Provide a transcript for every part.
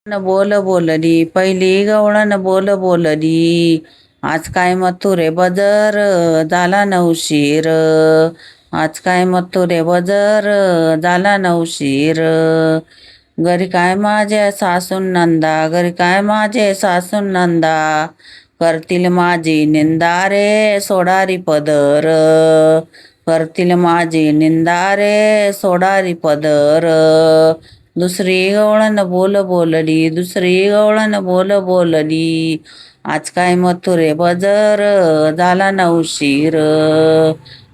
बोल बोलली पहिली गवळण बोल बोलली. आज काय मथुरे बजर झाला नवशीर. आज काय मथुरे बजर झाला नवशीर. घरी काय माझे सासून नंदा, घरी काय माझे सासून नंदा. करतील माझी निंदा रे सोडारी पदर. करतील माझी निंदा रे सोडारी पदर. दुसरी गवळण बोल बोलली, दुसरी गवळण बोल बोलली. आज काय मथुरे बजर झाला नवशीर.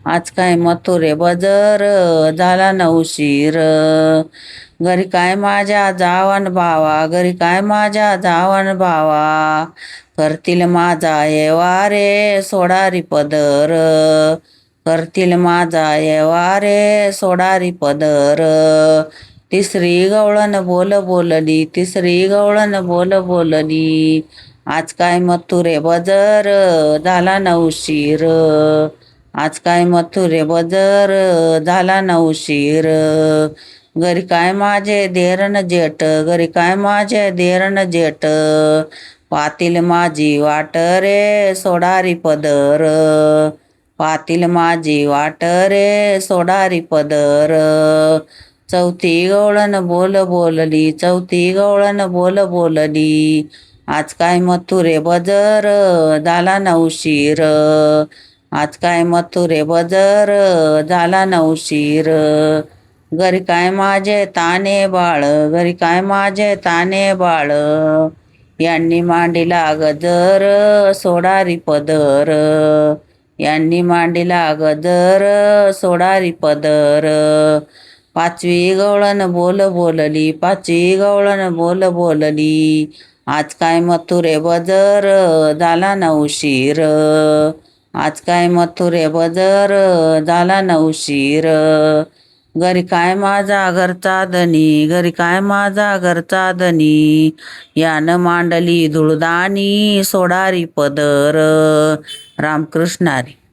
आज काय मथुरे बजर झाला नवशीर. घरी काय माझ्या जावन भावा, घरी काय माझ्या जावन भावा. करतील माझा येवा रे सोडारी पदर. करतील माझा येवा रे सोडारी पदर. तिसरी गवळण बोल बोलली, तिसरी गवळण बोल बोलली. आज काय मथुरे बजर झाला नवशीर. आज काय मथुरे बजर झाला नवशीर. घरी काय माझे देरण जेठ, घरी काय माझे देरण जेठ. पातील माझी वाट रे सोडारी पदर. पातील माझी वाट रे सोडारी पदर. चौथी गवळण बोल बोलली, चौथी गवळण बोल बोलली. आज काय मथुरे बजर झाला नवशीर. आज काय मथुरे बजर झाला नवशीर. घरी काय माझे ताने बाळ, घरी काय माझे ताने बाळ. यांनी मांडीला गजर सोडारी पदर. यांनी मांडीला गजर सोडारी पदर. पाचवी गवळण बोल बोलली, पाचवी गवळण बोल बोलली. आज काय मथुरे बजर झाला नवशीर. आज काय मथुरे बजर झाला नवशीर. घरी काय माझा घरचा धनी, घरी काय माझा घरचा धनी. यानं मांडली धुळदाणी सोडारी पदर. रामकृष्ण हरी.